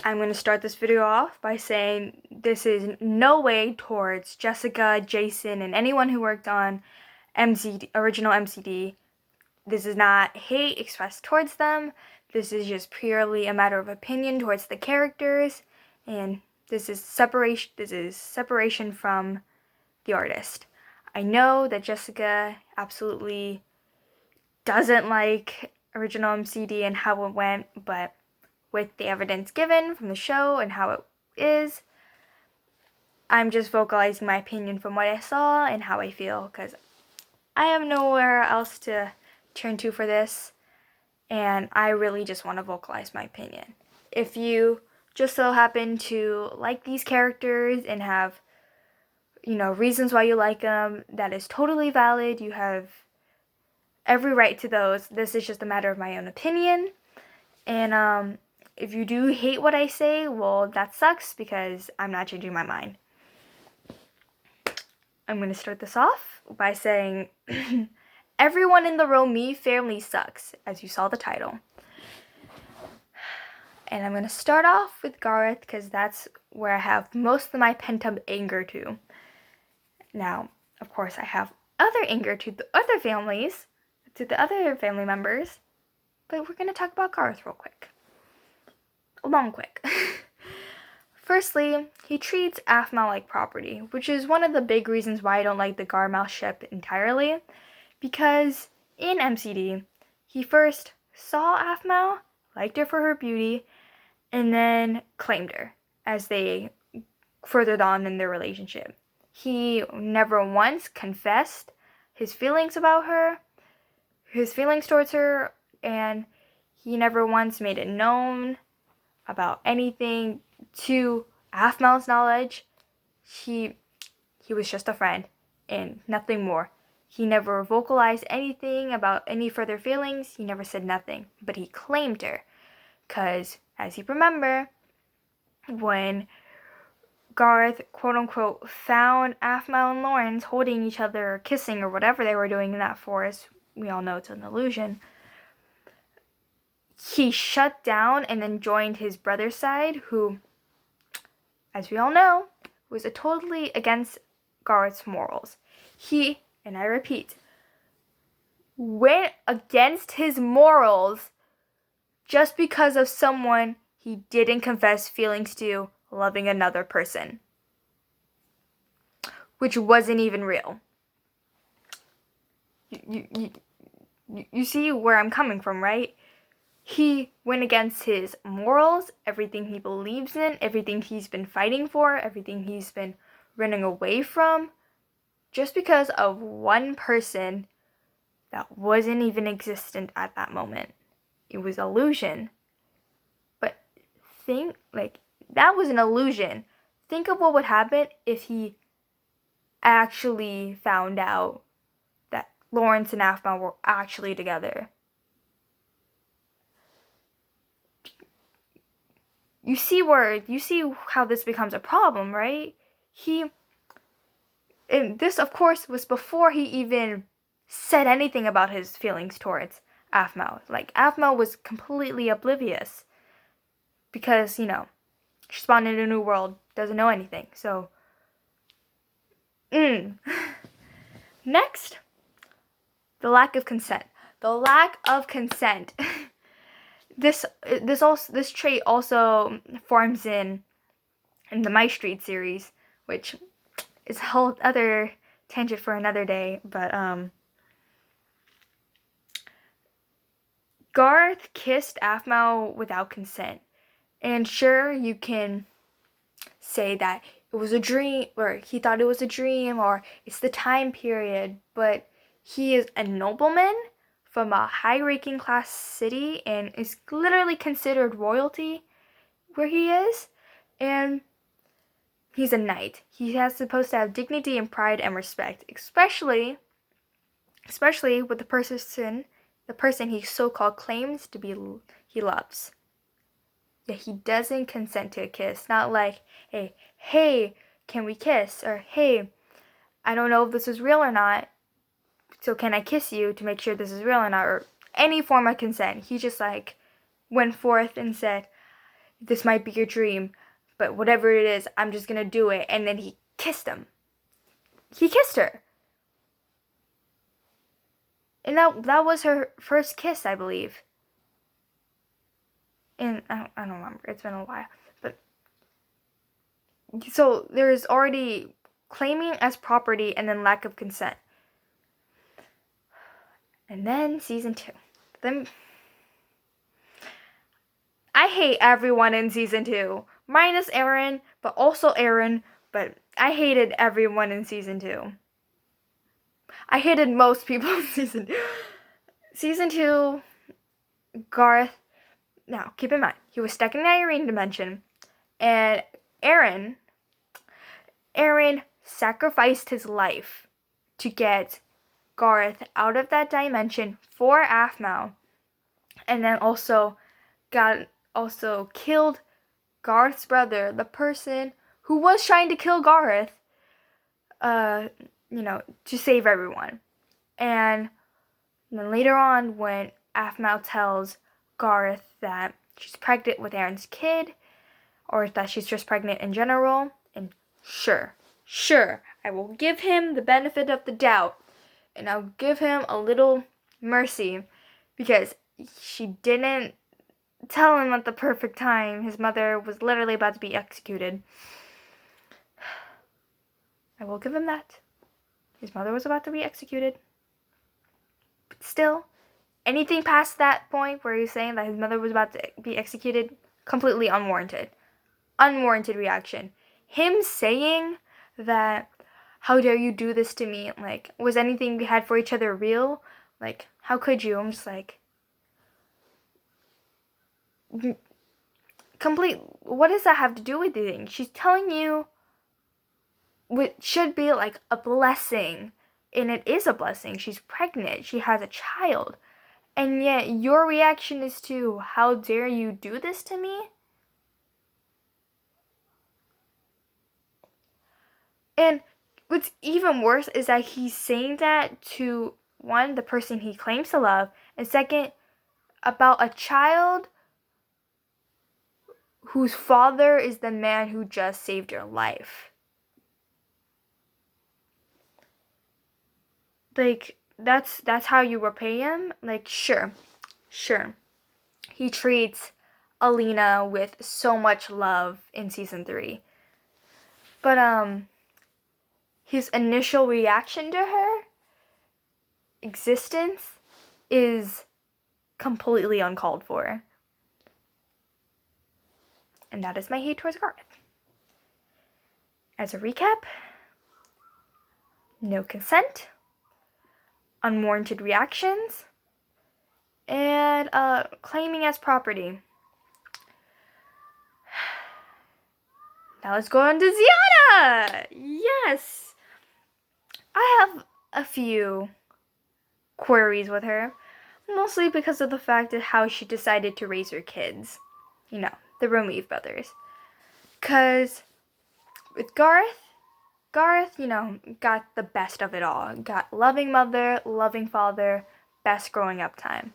I'm going to start this video off by saying this is no way towards Jessica, Jason, and anyone who worked on original MCD. This is not hate expressed towards them. This is just purely a matter of opinion towards the characters, and this is separation. This is separation from the artist. I know that Jessica absolutely doesn't like original MCD and how it went, but with the evidence given from the show and how it is, I'm just vocalizing my opinion from what I saw and how I feel, because I have nowhere else to turn to for this, and I really just want to vocalize my opinion. If you just so happen to like these characters and have, reasons why you like them, that is totally valid. You have every right to those. This is just a matter of my own opinion, and if you do hate what I say, well, that sucks, because I'm not changing my mind. I'm going to start this off by saying everyone in the Romy family sucks, as you saw the title. And I'm going to start off with Gareth, because that's where I have most of my pent-up anger to. Now, of course, I have other anger to the other family members, but we're going to talk about Gareth real quick. Quick. Firstly, he treats Aphmau like property, which is one of the big reasons why I don't like the Garmau ship entirely, because in MCD, he first saw Aphmau, liked her for her beauty, and then claimed her as they furthered on in their relationship. He never once confessed his feelings about her, his feelings towards her, and he never once made it known about anything to Aphmau's knowledge. He was just a friend and nothing more. He never vocalized anything about any further feelings. He never said nothing, but he claimed her, because as you remember, when Gareth quote-unquote found Aphmau and Lawrence holding each other or kissing or whatever they were doing in that forest, we all know it's an illusion, he shut down and then joined his brother's side, who, as we all know, was totally against Gareth's morals. He, and I repeat, went against his morals just because of someone he didn't confess feelings to loving another person, which wasn't even real. You see where I'm coming from, right? He went against his morals, everything he believes in, everything he's been fighting for, everything he's been running away from, just because of one person that wasn't even existent at that moment. It was illusion. But that was an illusion. Think of what would happen if he actually found out that Lawrence and Aphmau were actually together. You see how this becomes a problem, right? And this, of course, was before he even said anything about his feelings towards Aphmau. Like, Aphmau was completely oblivious, because, she spawned in a new world, doesn't know anything, so. Next, the lack of consent. The lack of consent. This trait also forms in the My Street series, which is a whole other tangent for another day, but Gareth kissed Aphmau without consent. And sure, you can say that it was a dream, or he thought it was a dream, or it's the time period, but he is a nobleman from a high-ranking class city and is literally considered royalty where he is, and he's a knight. He has supposed to have dignity and pride and respect, especially with the person he so-called claims to be he loves. Yet he doesn't consent to a kiss. Not like, hey, can we kiss? Or, hey, I don't know if this is real or not, so can I kiss you to make sure this is real or not? Or any form of consent. He just went forth and said, this might be your dream, but whatever it is, I'm just gonna do it. And then he kissed him. He kissed her. And that was her first kiss, I believe. And I don't remember. It's been a while. But so there's already claiming as property and then lack of consent. And then season 2. Then I hate everyone in season 2. Minus Aaron, but also Aaron. But I hated everyone in season 2. I hated most people in season 2. Season 2, Gareth. Now, keep in mind, he was stuck in the Irene dimension. And Aaron sacrificed his life to get Gareth out of that dimension for Aphmau. And then also killed Gareth's brother, the person who was trying to kill Gareth, to save everyone. And then later on, when Aphmau tells Gareth that she's pregnant with Aaron's kid, or that she's just pregnant in general, and sure, I will give him the benefit of the doubt, and I'll give him a little mercy, because she didn't tell him at the perfect time. His mother was literally about to be executed. I will give him that. His mother was about to be executed. But still, anything past that point where he's saying that his mother was about to be executed, completely unwarranted. Unwarranted reaction. Him saying that, how dare you do this to me? Like, was anything we had for each other real? Like, how could you? I'm just like, what does that have to do with anything? She's telling you what should be like a blessing, and it is a blessing. She's pregnant. She has a child. And yet your reaction is to, how dare you do this to me? And what's even worse is that he's saying that to, one, the person he claims to love, and second, about a child whose father is the man who just saved your life. Like, that's how you repay him? Like, sure. He treats Alina with so much love in season 3. But, his initial reaction to her existence is completely uncalled for. And that is my hate towards Gareth. As a recap, no consent, unwarranted reactions, and claiming as property. Now let's go on to Ziana! Yes! I have a few queries with her, mostly because of the fact of how she decided to raise her kids. The Remove brothers. Because with Gareth, got the best of it all. Got loving mother, loving father, best growing up time.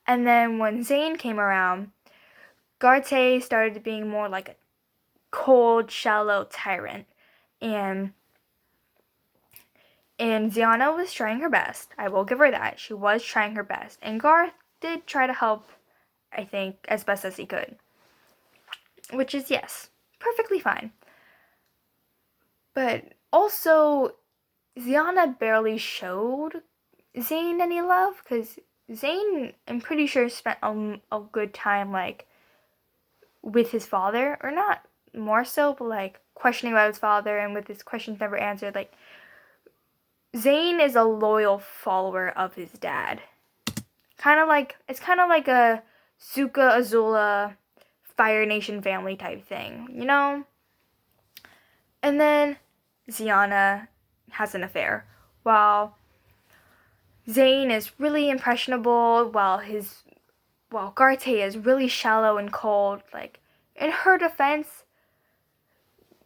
And then when Zane came around, Gareth started being more like a cold, shallow tyrant. And Ziana was trying her best. I will give her that. She was trying her best. And Gareth did try to help, I think, as best as he could. Which is, yes, perfectly fine. But also, Ziana barely showed Zane any love, because Zane, I'm pretty sure, spent a good time, like, with his father, or not more so, but, like, questioning about his father, and with his questions never answered. Like, Zane is a loyal follower of his dad. It's kind of like a Zuka Azula Fire Nation family type thing, And then Ziana has an affair, while Zane is really impressionable, while Gareth is really shallow and cold. Like, in her defense,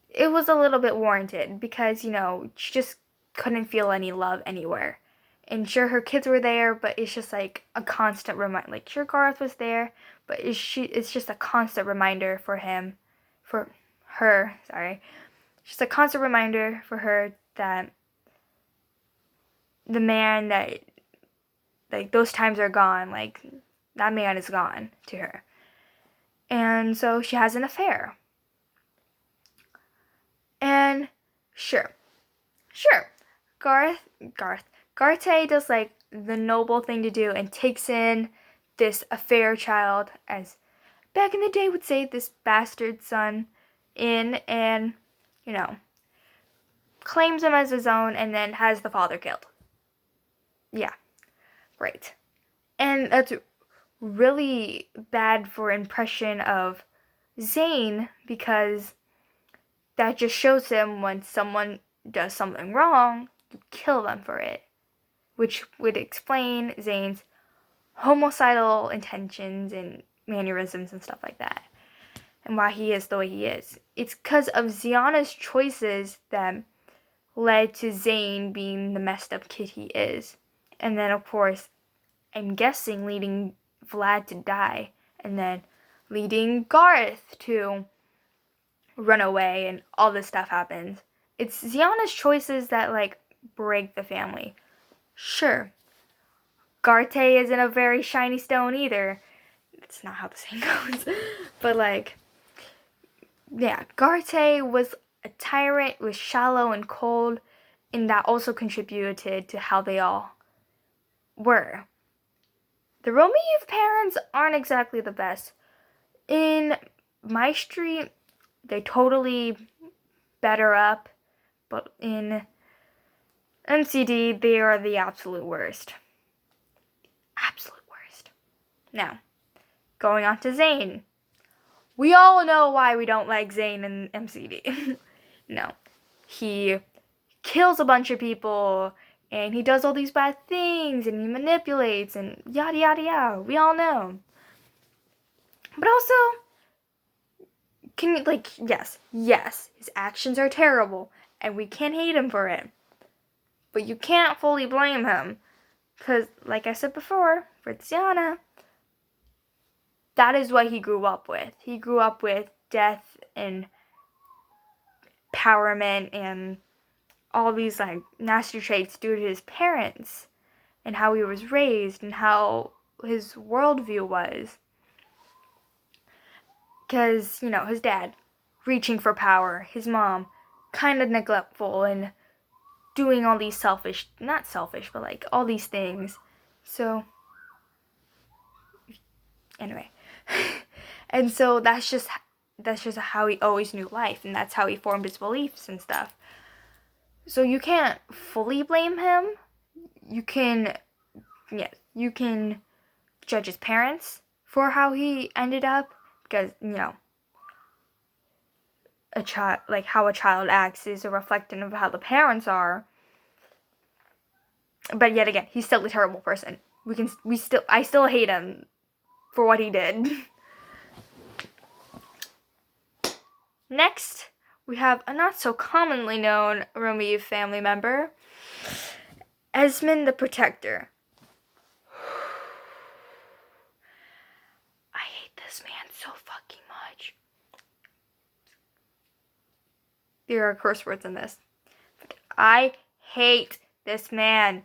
it was a little bit warranted, because, she just couldn't feel any love anywhere. And sure, her kids were there, but it's just like a constant reminder. Like, sure, Gareth was there, but it's just a constant reminder for her, just a constant reminder for her that the man that, like, those times are gone, like, that man is gone to her. And so she has an affair. And sure, Gareth does, like, the noble thing to do and takes in this affair child, as back in the day would say, this bastard son in, and, claims him as his own, and then has the father killed. Yeah, right. And that's really bad for impression of Zane, because that just shows him when someone does something wrong, you kill them for it, which would explain Zane's homicidal intentions and mannerisms and stuff like that, and why he is the way he is. It's because of Ziana's choices that led to Zane being the messed up kid he is. And then, of course, I'm guessing leading Vlad to die, and then leading Gareth to run away, and all this stuff happens. It's Ziana's choices that, like, break the family. Sure, Gareth isn't a very shiny stone either. That's not how the saying goes. But, like, yeah, Gareth was a tyrant, was shallow and cold, and that also contributed to how they all were. The Romeo parents aren't exactly the best. In my street, they totally better up, but in MCD, they are the absolute worst. Absolute worst. Now, going on to Zane. We all know why we don't like Zane in MCD. No. He kills a bunch of people, and he does all these bad things, and he manipulates, and yada yada yada. We all know. But also, yes, his actions are terrible, and we can hate him for it. But you can't fully blame him, because, like I said before, for Ziana, that is what he grew up with. He grew up with death and empowerment and all these, like, nasty traits due to his parents and how he was raised and how his worldview was. Because, his dad reaching for power, his mom kind of neglectful and doing all these not selfish, but, like, all these things. So, anyway. And so that's just how he always knew life, and that's how he formed his beliefs and stuff. So you can't fully blame him. You can judge his parents for how he ended up, because, how a child acts is a reflection of how the parents are. But yet again, he's still a terrible person. I still hate him for what he did. Next, we have a not so commonly known Romeo family member, Esmen the Protector. I hate this man so fucking much. There are curse words in this. But I hate this man.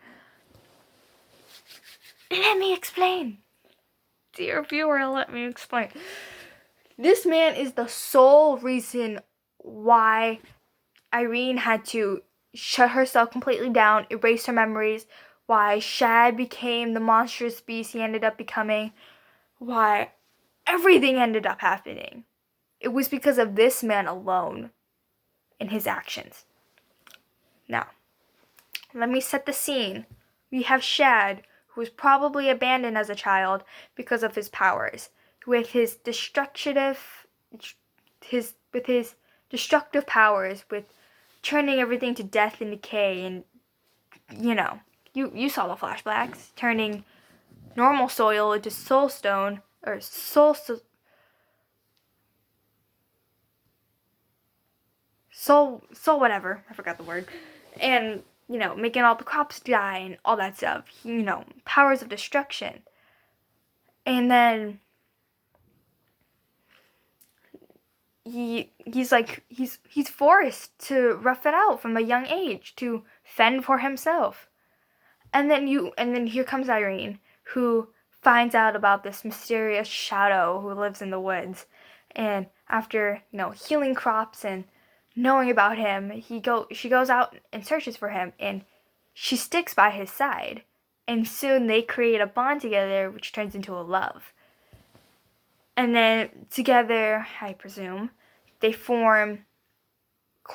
Let me explain. Dear viewer, let me explain. This man is the sole reason why Irene had to shut herself completely down, erase her memories, why Shad became the monstrous beast he ended up becoming, why everything ended up happening. It was because of this man alone and his actions. Now, let me set the scene. We have Shad, who was probably abandoned as a child because of his powers, with his destructive powers, with turning everything to death and decay, and you saw the flashbacks, turning normal soil into soulstone, or soul whatever, I forgot the word, and making all the crops die and all that stuff, powers of destruction. And then he's forced to rough it out from a young age to fend for himself. And then here comes Irene, who finds out about this mysterious shadow who lives in the woods. And after, healing crops and knowing about him, she goes out and searches for him, and she sticks by his side. And soon they create a bond together, which turns into a love. And then together, I presume, they form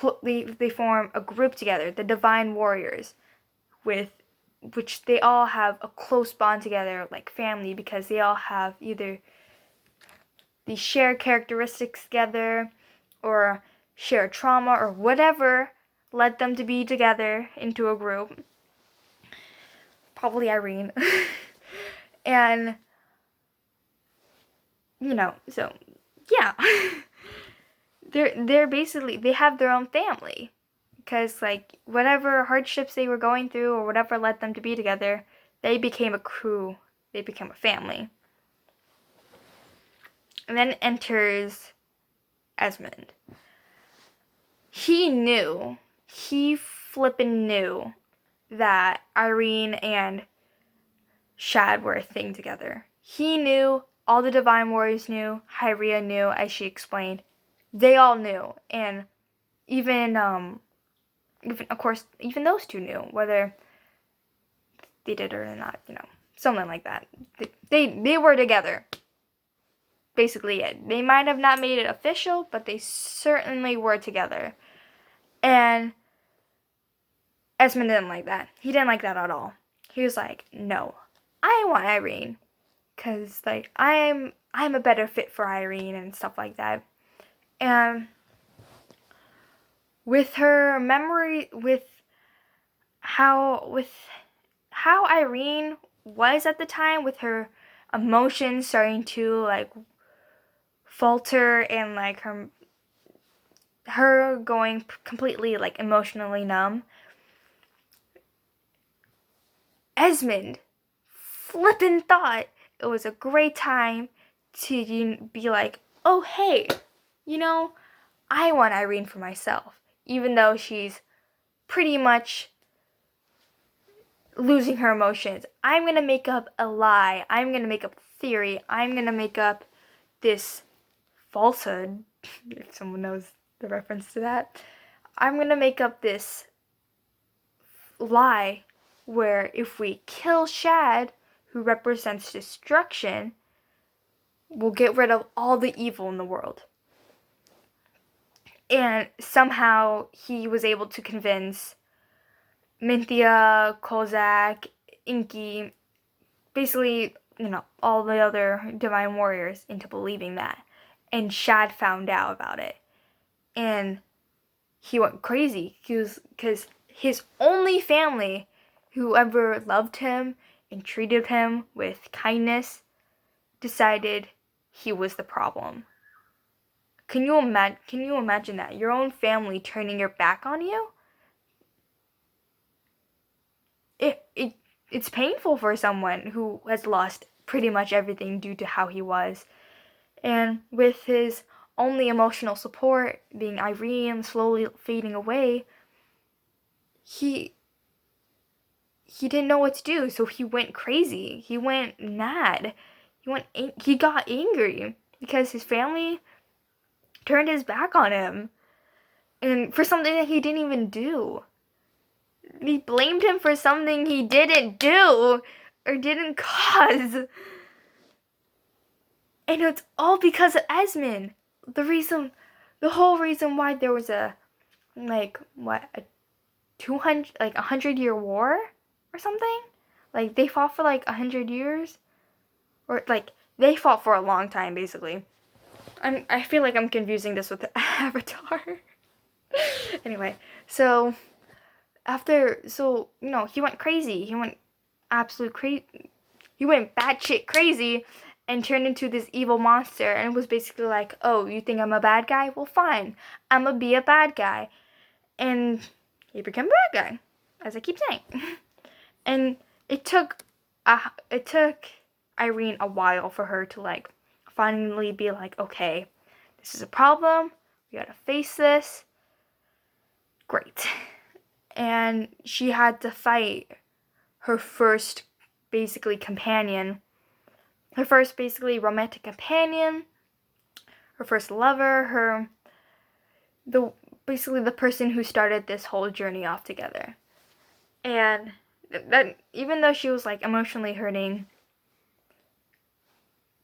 a group together, the Divine Warriors, which they all have a close bond together, like family, because they all have either these shared characteristics together, or shared trauma, or whatever led them to be together into a group. Probably Irene. And, so, yeah. They're basically, they have their own family. Because, whatever hardships they were going through, or whatever led them to be together, they became a crew. They became a family. And then enters Esmen. He flippin' knew that Irene and Shad were a thing together. He knew, all the Divine Warriors knew, Hyria knew, as she explained. They all knew, and even of course, even those two knew, whether they did or not, something like that. They were together. Basically it. They might have not made it official, but they certainly were together. And Esmen didn't like that. He didn't like that at all. He was like, no, I want Irene. Because, I'm a better fit for Irene and stuff like that. And with her memory, with how Irene was at the time, with her emotions starting to, falter, and, her going completely, emotionally numb, Esmen flippin' thought it was a great time to be like, oh, hey, I want Irene for myself. Even though she's pretty much losing her emotions. I'm going to make up a lie. I'm going to make up a theory. I'm going to make up this falsehood, if someone knows the reference to that. I'm going to make up this lie where if we kill Shad, who represents destruction, we'll get rid of all the evil in the world. And somehow he was able to convince Minthia, Kozak, Inky, basically, all the other Divine Warriors into believing that. And Shad found out about it. And he went crazy. Because his only family, who ever loved him and treated him with kindness, decided he was the problem. Can you imagine that? Your own family turning your back on you? It's painful for someone who has lost pretty much everything due to how he was. And with his only emotional support being Irene slowly fading away, he didn't know what to do, so he went crazy. He went mad. He got angry because his family turned his back on him, and for something that he didn't even do. He blamed him for something he didn't do or didn't cause. And it's all because of Esmen. The whole reason why there was a 100-year war or something? They fought for 100 years? Or they fought for a long time, basically. I feel like I'm confusing this with Avatar. Anyway, so he went crazy. He went absolute crazy. He went batshit crazy and turned into this evil monster, and was basically like, oh, you think I'm a bad guy? Well, fine. I'm gonna be a bad guy. And he became a bad guy, as I keep saying. And it took Irene a while for her to finally be like, okay, this is a problem. We gotta face this. Great. And she had to fight her first basically companion. Her first basically romantic companion. Her first lover. Basically the person who started this whole journey off together. And that, even though she was like emotionally hurting,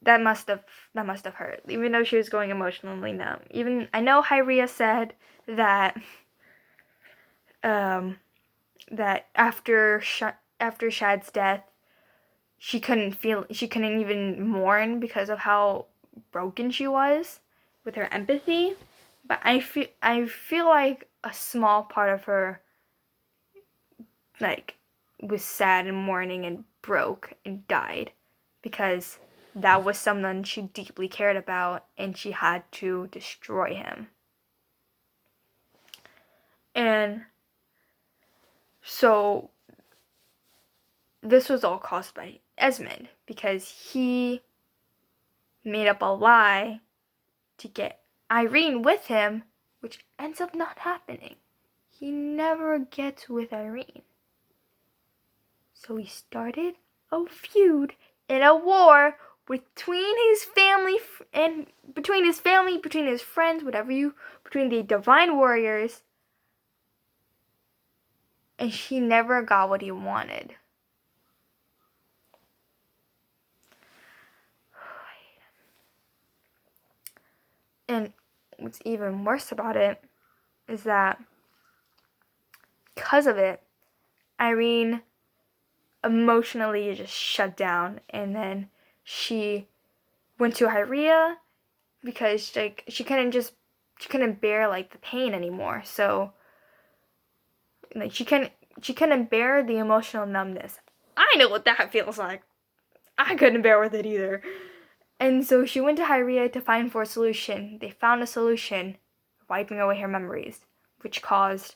that must have hurt. Even though she was going emotionally numb. Even I know Hyria said that that after Shad's death, she couldn't even mourn because of how broken she was with her empathy. But I feel like a small part of her like was sad and mourning and broke and died because that was someone she deeply cared about and she had to destroy him. And so this was all caused by Esmen because he made up a lie to get Irene with him, which ends up not happening. He never gets with Irene. So he started a feud and a war between his family and between his friends, between the divine warriors, and he never got what he wanted. And what's even worse about it is that because of it, Irene emotionally just shut down, and then she went to Hyria because like she couldn't bear like the pain anymore. So like she couldn't bear the emotional numbness. I know what that feels like. I couldn't bear with it either. And so she went to Hyria to find for a solution. They found a solution, wiping away her memories, which caused,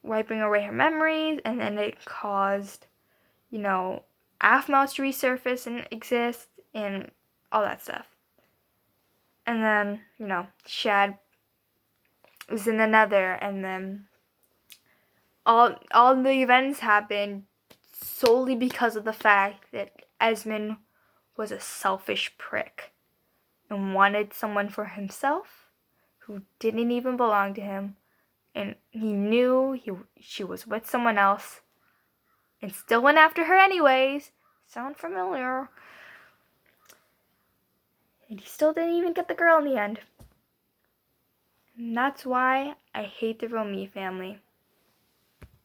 wiping away her memories, and then it caused, Aphmos to resurface and exist, and all that stuff. And then, Shad was in the Nether, and then all the events happened solely because of the fact that Esmen was a selfish prick and wanted someone for himself who didn't even belong to him, and he knew she was with someone else and still went after her anyways. Sound familiar? And he still didn't even get the girl in the end. And that's why I hate the real me family.